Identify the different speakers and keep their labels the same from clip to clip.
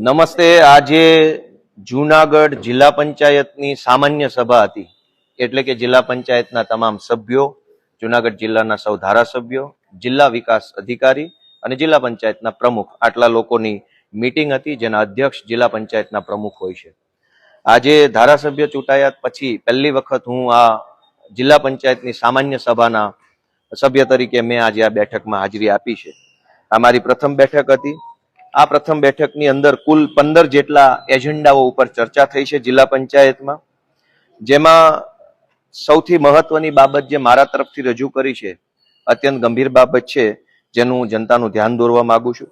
Speaker 1: નમસ્તે. આજે જૂનાગઢ જિલ્લા પંચાયતની સામાન્ય સભા હતી, એટલે કે જિલ્લા પંચાયતના તમામ સભ્યો, જૂનાગઢ જિલ્લાના સૌ ધારાસભ્યો, જિલ્લા વિકાસ અધિકારી અને જિલ્લા પંચાયતના પ્રમુખ, આટલા લોકોની મીટિંગ હતી, જેના અધ્યક્ષ જિલ્લા પંચાયતના પ્રમુખ હોય છે. આજે ધારાસભ્ય ચૂંટાયા પછી પહેલી વખત હું આ જિલ્લા પંચાયતની સામાન્ય સભાના સભ્ય તરીકે મેં આજે આ બેઠકમાં હાજરી આપી છે. આ મારી પ્રથમ બેઠક હતી. આ પ્રથમ બેઠકની અંદર કુલ 15 જેટલા એજન્ડાઓ ઉપર ચર્ચા થઈ છે જિલ્લા પંચાયતમાં, જેમાં સૌથી મહત્વની બાબત જે મારા તરફથી રજૂ કરી છે, અત્યંત ગંભીર બાબત છે, જેનું જનતાનું ધ્યાન દોરવા માંગુ છું.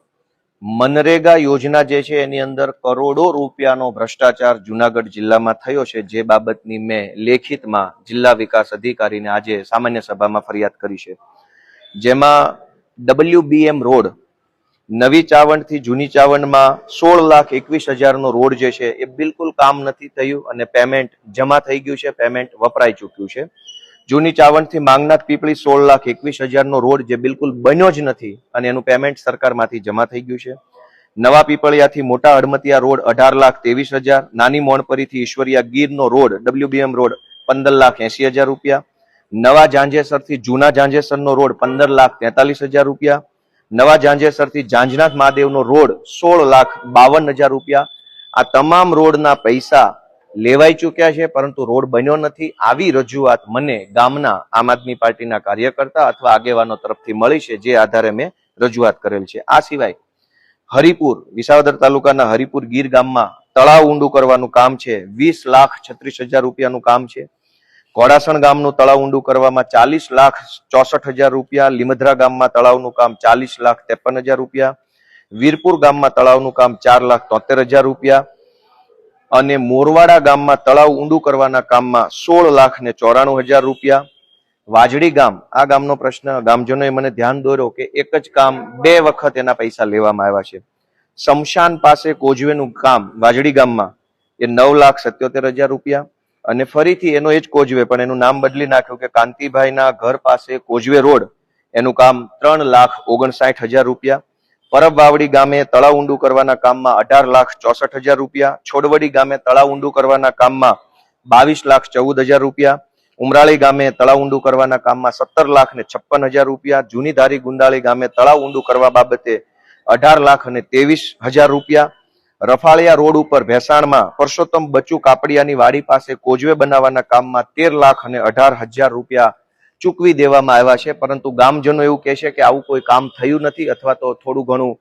Speaker 1: મનરેગા યોજના જે છે એની અંદર કરોડો રૂપિયાનો ભ્રષ્ટાચાર જૂનાગઢ જિલ્લામાં થયો છે, જે બાબતની મેં લેખિતમાં જિલ્લા વિકાસ અધિકારીને આજે સામાન્ય સભામાં ફરિયાદ કરી છે. જેમાં WBM રોડ નવી ચાવંડ થી જૂની ચાવંડમાં 16,21,000 રોડ જે છે એ બિલકુલ કામ નથી થયું અને પેમેન્ટ જમા થઈ ગયું છે, પેમેન્ટ વપરાઈ ચૂક્યું છે. જૂની ચાવંડ થી માંગનાથ પીપળી 16,21,000 રોડ જે બિલકુલ બન્યો જ નથી અને એનું પેમેન્ટ સરકારમાંથી જમા થઈ ગયું છે. નવા પીપળિયાથી મોટા હડમતિયા રોડ 18,23,000, નાની મોણપરીથી ઈશ્વરિયા ગીરનો રોડ WBM રોડ 15,80,000 રૂપિયા, નવા જાંજેસરથી જૂના જાંજેસરનો રોડ 15,43,000 રૂપિયા, નવા જાંજેસરથી જાંજનાથ મહાદેવનો રોડ 16,52,000 રૂપિયા. આ તમામ રોડના પૈસા લેવાઈ ચૂક્યા છે, પરંતુ રોડ બન્યો નથી. આવી રજૂઆત મને ગામના આમ આદમી પાર્ટીના કાર્યકર્તા અથવા આગેવાનો તરફથી મળી છે, જે આધારે મેં રજૂઆત કરેલ છે. આ સિવાય હરિપુર, વિસાવદર તાલુકાના હરિપુર ગીર ગામમાં તળાવ ઊંડું કરવાનું કામ છે, 20,36,000 રૂપિયાનું કામ છે. ઘોડાસણ ગામનું તળાવ ઊંડું કરવામાં 40,64,000 રૂપિયા, લીમધરા ગામમાં તળાવનું કામ 40,53,000 રૂપિયા, વીરપુર ગામમાં તળાવનું કામ 4,73,000 રૂપિયા અને મોરવાડા ગામમાં તળાવ ઊંડું કરવાના કામમાં 16,94,000 રૂપિયા. વાજડી ગામ, આ ગામનો પ્રશ્ન ગામજનોએ મને ધ્યાન દોર્યો કે એક જ કામ 2 વખત એના પૈસા લેવામાં આવ્યા છે. શમશાન પાસે કોઝવેનું કામ વાજડી ગામમાં એ 9,77,000 રૂપિયા અને ફરીથી એનો એ જ કોઝવે, પણ એનું નામ બદલી નાખ્યું કે કાંતિભાઈના ઘર પાસે કોઝવે રોડ, એનું કામ 3,59,000 રૂપિયા. પરબ વાવડી ગામે તળાવ ઊંડું કરવાના કામમાં 18,64,000 રૂપિયા, છોડવડી ગામે તળાવ ઊંડું કરવાના કામમાં 22,14,000 રૂપિયા, ઉમરાળી ગામે તળાવ ઊંડું કરવાના કામમાં 17,56,000 રૂપિયા, જૂની ધારી ગુંડાળી ગામે તળાવ ઊંડું કરવા બાબતે 18,23,000 રૂપિયા, રફાળિયા રોડ ઉપર ભેસાણમાં પરસોત્તમ બચ્ચુ કાપડિયાની વાડી પાસે કોઝવે બનાવવાના કામમાં 13,18,000 રૂપિયા ચૂકવી દેવામાં આવ્યા છે. પરંતુ ગામજનો એવું કહે છે કે આવું કોઈ કામ થયું નથી, અથવા તો થોડું ઘણું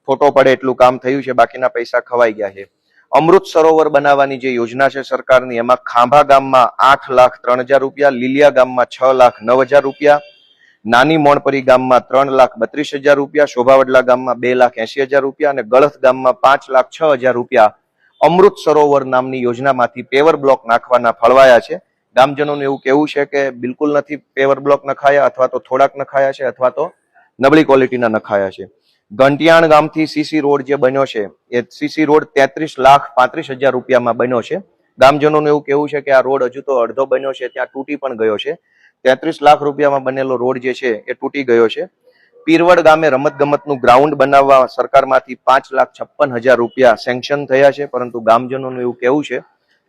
Speaker 1: ફોટો પડે એટલું કામ થયું છે, બાકીના પૈસા ખવાઈ ગયા છે. અમૃત સરોવર બનાવવાની જે યોજના છે સરકારની, એમાં ખાંભા ગામમાં 8,03,000 રૂપિયા, લીલિયા ગામમાં 6,09,000 રૂપિયા, નાની મોણપરી ગામમાં 3,32,000 રૂપિયા, શોભાવડલા ગામમાં 2,80,000 રૂપિયા અને ગળથ ગામમાં 5,06,000 રૂપિયા અમૃત સરોવર નામની યોજનામાંથી પેવર બ્લોક નાખવાના ફળવાયા છે. ગામજનોનું એવું કહેવું છે કે બિલકુલ નથી પેવર બ્લોક નખાયા, અથવા તો થોડાક નખાયા છે, અથવા તો નબળી ક્વોલિટીના નખાયા છે. ઘંટિયાણ ગામથી સીસી રોડ જે બન્યો છે, એ સીસી રોડ 33,35,000 રૂપિયામાં બન્યો છે. ગામજનોનું એવું કહેવું છે કે આ રોડ હજુ તો અડધો બન્યો છે, ત્યાં તૂટી પણ ગયો છે. 33 લાખ રૂપિયામાં બનેલો રોડ જે છે એ તૂટી ગયો છે. પીરવડ ગામે રમતગમતનું ગ્રાઉન્ડ બનાવવા સરકારમાંથી 5,56,000 રૂપિયા સેન્કશન થયા છે, પરંતુ ગામજનોનું એવું કહેવું છે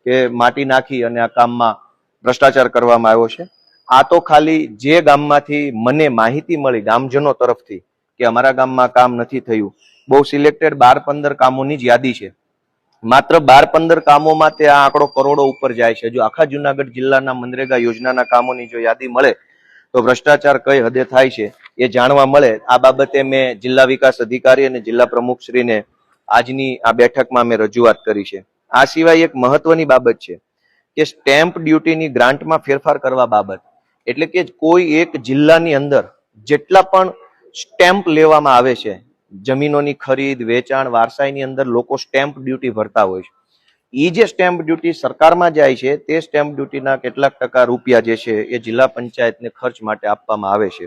Speaker 1: કે માટી નાખી અને આ કામમાં ભ્રષ્ટાચાર કરવામાં આવ્યો છે. આ તો ખાલી જે ગામમાંથી મને માહિતી મળી ગામજનો તરફથી કે અમારા ગામમાં કામ નથી થયું, બહુ સિલેક્ટેડ 12-15 કામોની જ યાદી છે. માત્ર 12-15 કામોમાં તે આ આંકડો કરોડો ઉપર જાય છે. જો આખા જૂનાગઢ જિલ્લાના મનરેગા યોજનાના કામોની જો યાદી મળે તો ભ્રષ્ટાચાર કઈ હદે થાય છે એ જાણવા મળે. આ બાબતે મેં જિલ્લા વિકાસ અધિકારી અને જિલ્લા પ્રમુખશ્રીને આજની આ બેઠકમાં મેં રજૂઆત કરી છે. આ સિવાય એક મહત્વની બાબત છે કે સ્ટેમ્પ ડ્યુટીની ગ્રાન્ટમાં ફેરફાર કરવા બાબત, એટલે કે કોઈ એક જિલ્લાની અંદર જેટલા પણ સ્ટેમ્પ લેવામાં આવે છે, જમીનોની ખરીદ વેચાણ વારસાઈની અંદર લોકો સ્ટેમ્પ ડ્યુટી ભરતા હોય છે. એ જે સ્ટેમ્પ ડ્યુટી સરકારમાં જાય છે, તે સ્ટેમ્પ ડ્યુટીના કેટલાક ટકા રૂપિયા જે છે એ જિલ્લા પંચાયતને ખર્ચ માટે આપવામાં આવે છે.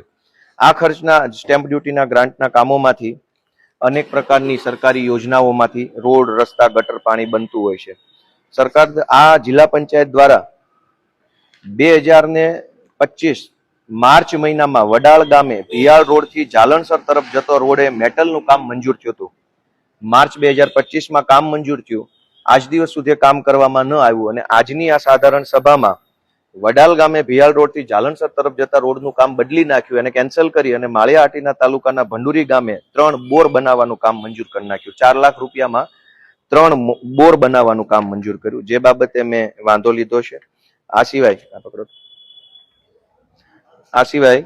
Speaker 1: આ ખર્ચના સ્ટેમ્પ ડ્યુટીના ગ્રાન્ટના કામોમાંથી અનેક પ્રકારની સરકારી યોજનાઓમાંથી રોડ, રસ્તા, ગટર, પાણી બનતું હોય છે. સરકાર આ જિલ્લા પંચાયત દ્વારા 2025 માર્ચ મહિનામાં વડાળ ગામે ભિયાળ રોડથી જાલણસર તરફ જતો રોડે મેટલનું કામ મંજૂર થયું હતું. માર્ચ 2025માં કામ મંજૂર થયું, આજ દિવસ સુધી કામ કરવામાં ન આવ્યું અને આજની આ સાધારણ સભામાં વડાલ ગામે ભિયાલ રોડથી જાલણસર તરફ જતા રોડનું કામ બદલી નાખ્યું અને કેન્સલ કરી અને માળિયા હાટીના તાલુકાના ભંડુરી ગામે 3 બોર બનાવવાનું કામ મંજૂર કરી નાખ્યું. 4 લાખ રૂપિયામાં 3 બોર બનાવવાનું કામ મંજૂર કર્યું, જે બાબતે મેં વાંધો લીધો છે. આ સિવાય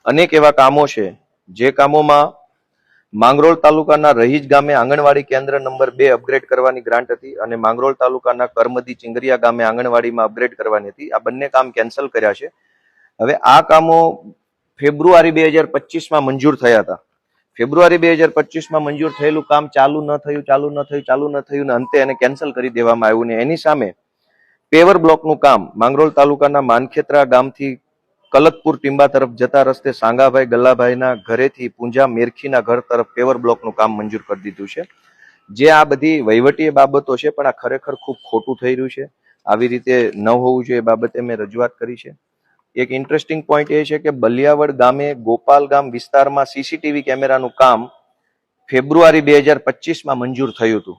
Speaker 1: અનેક એવા કામો છે જે કામોમાં માંગરોળ તાલુકાના રહીજ ગામે આંગણવાડી કેન્દ્ર નંબર 2 અપગ્રેડ કરવાની ગ્રાન્ટ હતી અને માંગરોળ તાલુકાના કરમદી ચિંગરિયા ગામે આંગણવાડીમાં અપગ્રેડ કરવાની હતી. આ બંને કામ કેન્સલ કર્યા છે. હવે આ કામો ફેબ્રુઆરી 2025માં મંજૂર થયા હતા. ફેબ્રુઆરી 2025માં મંજૂર થયેલું કામ ચાલુ ન થયું ને અંતે એને કેન્સલ કરી દેવામાં આવ્યું ને એની સામે પેવર બ્લોકનું કામ માંગરોળ તાલુકાના માનખેત્રા ગામથી કલકપુર ટીંબા તરફ જતા રસ્તે સાંગાભાઈ ગલ્લાભાઈના ઘરેથી પૂંજા મેરખીના ઘર તરફ પેવર બ્લોકનું કામ મંજૂર કરી દીધું છે. જે આ બધી વહીવટી બાબતો છે, પણ આ ખરેખર ખૂબ ખોટું થઈ રહ્યું છે. આવી રીતે ન હોવું જોઈએ એ બાબતે મેં રજૂઆત કરી છે. એક ઇન્ટરેસ્ટિંગ પોઈન્ટ એ છે કે બલિયાવડ ગામે ગોપાલ ગામ વિસ્તારમાં સીસીટીવી કેમેરાનું કામ ફેબ્રુઆરી 2025માં મંજૂર થયું હતું.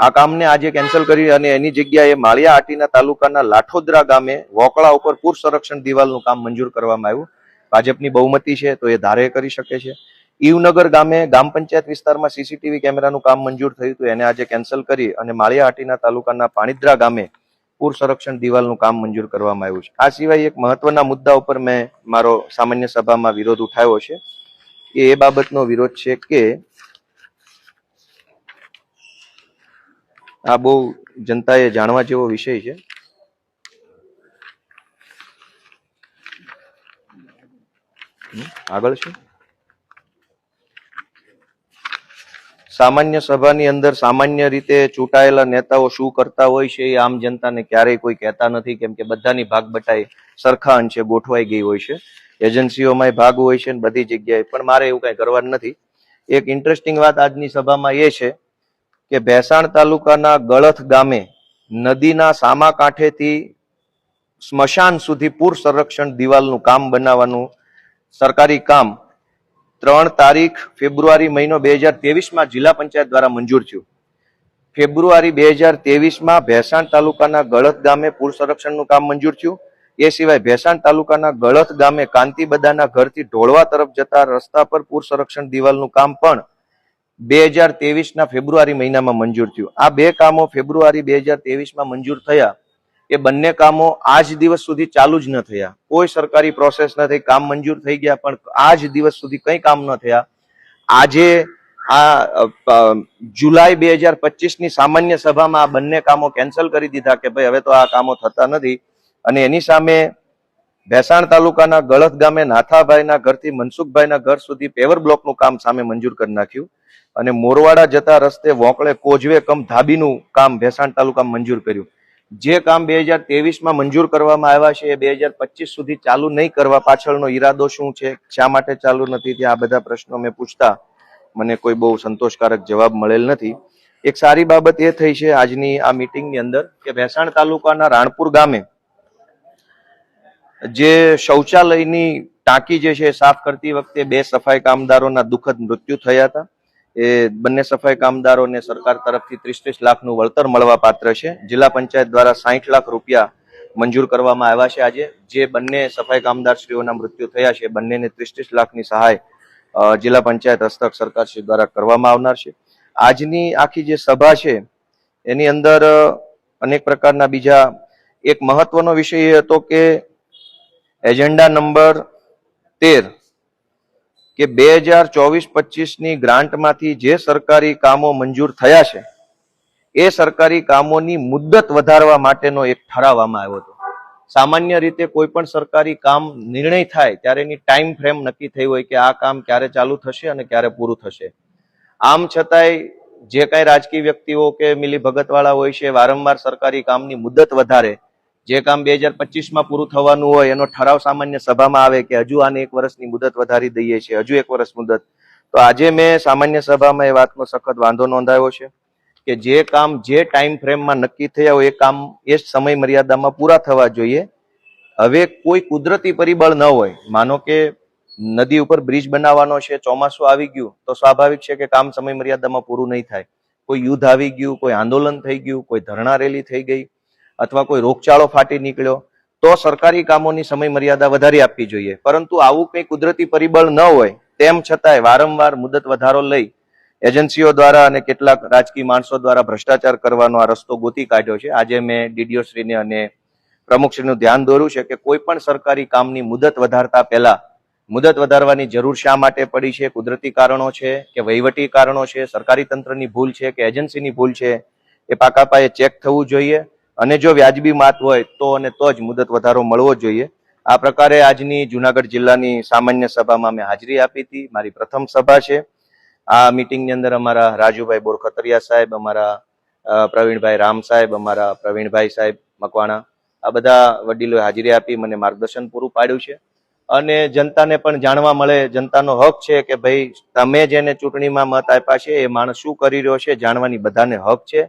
Speaker 1: આ કામને આજે કેન્સલ કરી અને એની જગ્યાએ માળિયા હાટીના તાલુકાના લાઠોદરા ગામે વોકળા ઉપર પૂર સંરક્ષણ દિવાલનું કામ મંજૂર કરવામાં આવ્યું. ભાજપની બહુમતી છે તો એ ધારે કરી શકે છે. ઈવનગર ગામે ગ્રામ પંચાયત વિસ્તારમાં સીસીટીવી કેમેરાનું કામ મંજૂર થયું હતું, એને આજે કેન્સલ કરી અને માળિયા હાટીના તાલુકાના પાણીદ્રા ગામે પૂર સંરક્ષણ દિવાલનું કામ મંજૂર કરવામાં આવ્યું છે. આ સિવાય એક મહત્વના મુદ્દા ઉપર મેં મારો સામાન્ય સભામાં વિરોધ ઉઠાવ્યો છે. એ બાબતનો વિરોધ છે કે આ બહુ જનતાએ જાણવા જેવો વિષય છે. આગળ છે સામાન્ય સભાની અંદર સામાન્ય રીતે ચૂંટાયેલા નેતાઓ શું કરતા હોય છે એ આમ જનતાને ક્યારેય કોઈ કહેતા નથી, કેમ કે બધાની ભાગ બટાઈ સરખા અંશે ગોઠવાઈ ગઈ હોય છે. એજન્સીઓમાં ભાગ હોય છે ને બધી જગ્યાએ, પણ મારે એવું કઈ કરવાનું નથી. એક ઇન્ટરેસ્ટિંગ વાત આજની સભામાં એ છે કે ભેસાણ તાલુકાના ગળથ ગામે નદીના સામા કાંઠેથી સ્મશાન સુધી પૂર સંરક્ષણ દિવાલનું કામ બનાવવાનું સરકારી કામ 3 તારીખ ફેબ્રુઆરી મહિનો 2023માં જિલ્લા પંચાયત દ્વારા મંજૂર થયું. ફેબ્રુઆરી 2023માં ભેસાણ તાલુકાના ગળથ ગામે પૂર સંરક્ષણનું કામ મંજૂર થયું. એ સિવાય ભેસાણ તાલુકાના ગળથ ગામે કાંતિબદાના ઘરથી ઢોળવા તરફ જતા રસ્તા પર પૂર સંરક્ષણ દિવાલનું કામ પણ 2023ના ફેબ્રુઆરી મહિનામાં મંજૂર થયું. આ 2 કામો ફેબ્રુઆરી 2023માં મંજૂર થયા. એ બંને કામો આજ દિવસ સુધી ચાલુ જ ન થયા. કોઈ સરકારી પ્રોસેસ ન થઈ, કામ મંજૂર થઈ ગયા પણ આજ દિવસ સુધી કંઈ કામ ન થયા. આજે આ જુલાઈ 2025ની સામાન્ય સભામાં આ બંને કામો કેન્સલ કરી દીધા કે ભાઈ હવે તો આ કામો થતા નથી. અને એની સામે ભેસાણ તાલુકાના ગળથ ગામે નાથાભાઈના ઘરથી મનસુખભાઈના ઘર સુધી પેવર બ્લોકનું કામ સામે મંજૂર કરી નાખ્યું અને મોરવાડા જતા રસ્તે વોકળે કોઝવે કમ ધાબીનું કામ ભેસાણ તાલુકામાં મંજૂર કર્યું. જે કામ 2023માં મંજૂર કરવામાં આવ્યા છે એ 2025 સુધી ચાલુ નહીં કરવા પાછળનો ઈરાદો શું છે, શા માટે ચાલુ નથી, ત્યાં આ બધા પ્રશ્નો મેં પૂછતા મને કોઈ બહુ સંતોષકારક જવાબ મળેલ નથી. એક સારી બાબત એ થઈ છે આજની આ મીટિંગની અંદર કે ભેસાણ તાલુકાના રાણપુર ગામે જે શૌચાલયની ટાંકી જે છે સાફ કરતી વખતે 2 સફાઈ કામદારોના દુઃખદ મૃત્યુ થયા હતા. એ બંને સફાઈ કામદારોને સરકાર તરફથી 30 લાખનું વળતર મળવા પાત્ર છે. જિલ્લા પંચાયત દ્વારા 60 લાખ રૂપિયા મંજૂર કરવામાં આવ્યા છે. આજે જે બંને સફાઈ કામદારશ્રીઓના મૃત્યુ થયા છે બંનેને 30 લાખની સહાય જિલ્લા પંચાયત હસ્તક સરકારશ્રી દ્વારા કરવામાં આવનાર છે. આજની આખી જે સભા છે એની અંદર અનેક પ્રકારના બીજા એક મહત્વનો વિષય એ હતો કે એજન્ડા નંબર 13 કે 2024-25ની ગ્રાન્ટમાંથી જે સરકારી કામો મંજૂર થયા છે એ સરકારી કામોની મુદ્દત વધારવા માટેનો એક ઠરાવવામાં આવ્યો હતો. સામાન્ય રીતે કોઈ પણ સરકારી કામ નિર્ણય થાય ત્યારે એની ટાઈમ ફ્રેમ નક્કી થઈ હોય કે આ કામ ક્યારે ચાલુ થશે અને ક્યારે પૂરું થશે. આમ છતાંય જે કાંઈ રાજકીય વ્યક્તિઓ કે મિલીભગત વાળા હોય છે વારંવાર સરકારી કામની મુદ્દત વધારે. જે કામ 2025માં પૂરું થવાનું હોય એનો ઠરાવ સામાન્ય સભામાં આવે કે હજુ આને 1 વર્ષની મુદત વધારી દઈએ છીએ, હજુ 1 વર્ષ મુદત. તો આજે મેં સામાન્ય સભામાં એ વાતનો સખત વાંધો નોંધાવ્યો છે કે જે કામ જે ટાઈમ ફ્રેમમાં નક્કી થયા હોય એ કામ એ સમય મર્યાદામાં પૂરા થવા જોઈએ. હવે કોઈ કુદરતી પરિબળ ન હોય, માનો કે નદી ઉપર બ્રિજ બનાવવાનો છે, ચોમાસું આવી ગયું તો સ્વાભાવિક છે કે કામ સમય મર્યાદામાં પૂરું નહીં થાય. કોઈ યુદ્ધ આવી ગયું, કોઈ આંદોલન થઈ ગયું, કોઈ ધરણા રેલી થઈ ગઈ અથવા કોઈ રોગચાળો ફાટી નીકળ્યો તો સરકારી કામોની સમય મર્યાદા વધારી આપવી જોઈએ. પરંતુ આવું કંઈ કુદરતી પરિબળ ન હોય તેમ છતાંય વારંવાર મુદત વધારો લઈ એજન્સીઓ દ્વારા અને કેટલાક રાજકીય માણસો દ્વારા ભ્રષ્ટાચાર કરવાનો આ રસ્તો ગોતી કાઢ્યો છે. આજે મેં ડીડીઓ શ્રીને અને પ્રમુખશ્રીનું ધ્યાન દોર્યું છે કે કોઈ પણ સરકારી કામની મુદત વધારતા પહેલા મુદત વધારવાની જરૂર શા માટે પડી છે, કુદરતી કારણો છે કે વહીવટી કારણો છે, સરકારી તંત્રની ભૂલ છે કે એજન્સીની ભૂલ છે, એ પાકા પાયે ચેક થવું જોઈએ અને જો વ્યાજબી માત હોય તો અને તો જ મુદત વધારો મળવો જોઈએ. આ પ્રકારે આજની જુનાગઢ જિલ્લાની સામાન્ય સભામાં મેં હાજરી આપી હતી. મારી પ્રથમ સભા છે. આ મીટિંગની અંદર અમારા રાજુભાઈ બોરખતરિયા સાહેબ, અમારા પ્રવીણભાઈ રામ સાહેબ, અમારા પ્રવીણભાઈ સાહેબ મકવાણા, આ બધા વડીલોએ હાજરી આપી, મને માર્ગદર્શન પૂરું પાડ્યું છે. અને જનતાને પણ જાણવા મળે, જનતાનો હક છે કે ભાઈ તમે જેને ચૂંટણીમાં મત આપ્યા છે એ માણસ શું કરી રહ્યો છે જાણવાની બધાને હક છે.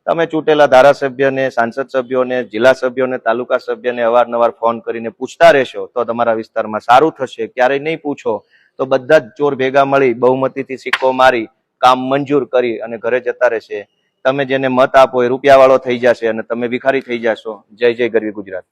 Speaker 1: તમે ચૂંટેલા ધારાસભ્યને, સાંસદ સભ્યોને, જિલ્લા સભ્યોને, તાલુકા સભ્યને અવારનવાર ફોન કરીને પૂછતા રહેશો તો તમારા વિસ્તારમાં સારું થશે. ક્યારેય નહીં પૂછો તો બધા જ ચોર ભેગા મળી બહુમતીથી સિક્કો મારી કામ મંજૂર કરી અને ઘરે જતા રહેશે. તમે જેને મત આપો એ રૂપિયાવાળો થઈ જશે અને તમે ભિખારી થઈ જશો. જય જય ગરવી ગુજરાત.